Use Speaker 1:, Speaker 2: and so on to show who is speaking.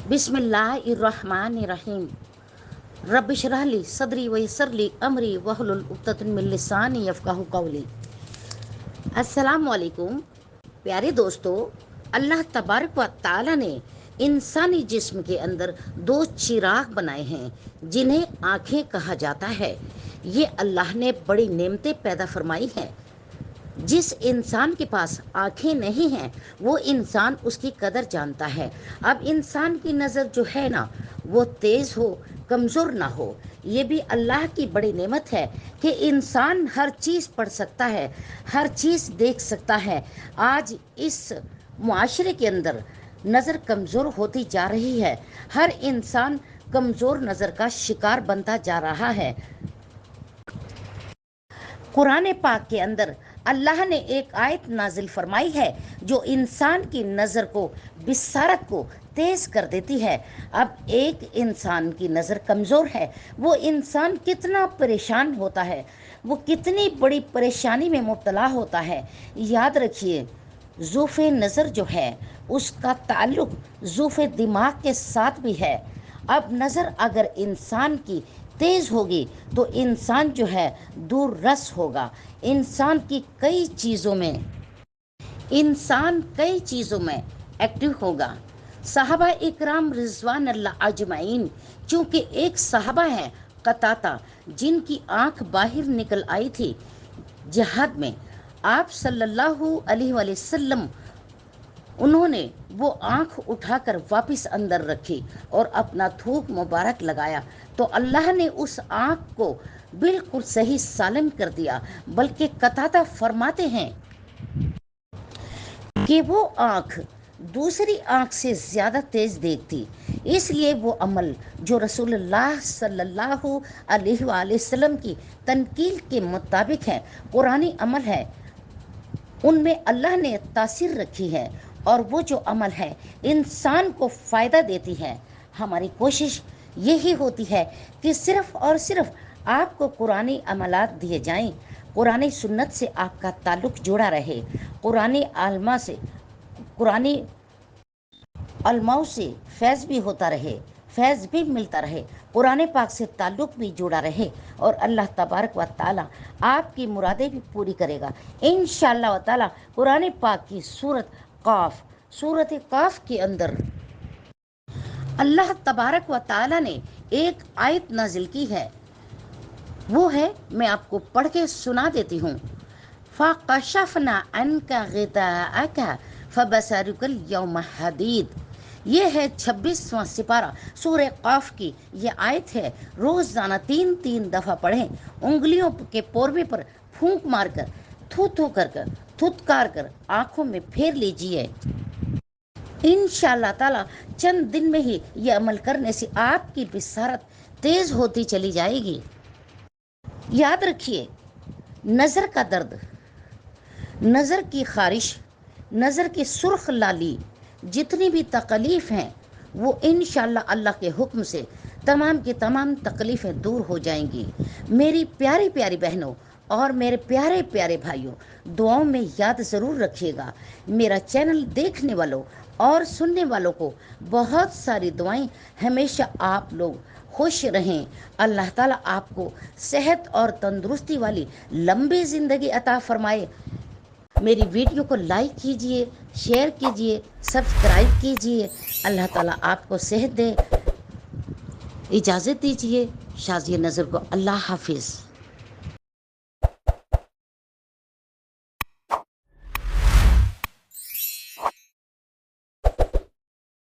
Speaker 1: बिस्मिल्लाहिर्रहमानिर्रहीम। रब्बिश रह ली सदरी वयस्सिर ली अमरी वहलुल उक़दतन मिन लिसानी यफ़क़हू क़ौली। अस्सलामु अलैकुम प्यारे दोस्तों, अल्लाह तबारक व तआला ने इंसानी जिस्म के अंदर दो चिराग बनाए हैं जिन्हें आँखें कहा जाता है। ये अल्लाह ने बड़ी नेमतें पैदा फरमाई हैं। जिस इंसान के पास आँखें नहीं हैं वो इंसान उसकी कदर जानता है। अब इंसान की नज़र जो है ना वो तेज़ हो, कमज़ोर ना हो, ये भी अल्लाह की बड़ी नेमत है कि इंसान हर चीज़ पढ़ सकता है, हर चीज़ देख सकता है। आज इस मुआशरे के अंदर नज़र कमज़ोर होती जा रही है, हर इंसान कमज़ोर नज़र का शिकार बनता जा रहा है। कुरान पाक के अंदर अल्लाह ने एक आयत नाजिल फरमाई है जो इंसान की नज़र को, बिसारत को तेज़ कर देती है। अब एक इंसान की नज़र कमज़ोर है, वो इंसान कितना परेशान होता है, वो कितनी बड़ी परेशानी में मुब्तला होता है। याद रखिए, ज़ूफ़े नज़र जो है उसका ताल्लुक़ ज़ूफ़े दिमाग के साथ भी है। अब नज़र अगर इंसान की तेज़ होगी तो इंसान जो है दूर रस होगा। इंसान कई चीज़ों में एक्टिव होगा। सहाबा इकराम रिज़वान अल्लाह अजमाइन, चूँकि एक सहाबा हैं कताता जिनकी आँख बाहर निकल आई थी जिहाद में, आप सल्लल्लाहु अलैहि वसल्लम उन्होंने वो आँख उठाकर वापस अंदर रखी और अपना थूक मुबारक लगाया तो अल्लाह ने उस आँख को बिल्कुल सही सालिम कर दिया। बल्कि कताता फरमाते हैं कि वो आँख दूसरी आँख से ज़्यादा तेज़ देखती। इसलिए वो अमल जो रसूलुल्लाह सल्लल्लाहु अलैहि वसल्लम की तनकील के मुताबिक है, कुरानी अमल है, उनमें अल्लाह ने तासीर रखी है और वो जो अमल है इंसान को फ़ायदा देती है। हमारी कोशिश यही होती है कि सिर्फ़ और सिर्फ आपको कुरानी अमलात दिए जाएं, कुरानी सुन्नत से आपका ताल्लुक़ जुड़ा रहे, कुरानी अलमाओं से फैज़ भी होता रहे, फैज़ भी मिलता रहे, कुरान पाक से ताल्लुक़ भी जुड़ा रहे और अल्लाह तबारक व ताला आपकी मुरादें भी पूरी करेगा इंशाअल्लाह व ताला। कुरान पाक की सूरत काफ के अंदर अल्लाह तबारक व ताला ने एक आयत नाजिल की है, वो है, मैं आपको पढ़ के सुना देती हूँ। फ़कशफ़ना अन्का ग़िताअका फ़बसरुकल यौम हदीद। ये है 26वां सिपारा सूरह काफ की ये आयत है। रोज़ाना 3-3 दफ़ा पढ़ें, उंगलियों के पोरवे पर फूंक मारकर, थू थू कर थुतकार कर आँखों में फेर लीजिए। इंशाअल्लाह ताला चंद दिन में ही ये अमल करने से आपकी बिसारत तेज़ होती चली जाएगी। याद रखिए, नज़र का दर्द, नज़र की ख़ारिश, नज़र की सुर्ख लाली, जितनी भी तकलीफ़ हैं वो इंशाअल्लाह अल्लाह के हुक्म से तमाम की तमाम तकलीफ़ें दूर हो जाएंगी। मेरी प्यारी प्यारी बहनों और मेरे प्यारे प्यारे भाइयों, दुआओं में याद ज़रूर रखिएगा। मेरा चैनल देखने वालों और सुनने वालों को बहुत सारी दुआएं। हमेशा आप लोग खुश रहें। अल्लाह ताला आपको सेहत और तंदुरुस्ती वाली लंबी ज़िंदगी अता फरमाए। मेरी वीडियो को लाइक कीजिए, शेयर कीजिए, सब्सक्राइब कीजिए। अल्लाह ताला आपको सेहत दे। इजाज़त दीजिए। शाज़िया नज़र को अल्लाह हाफिज़।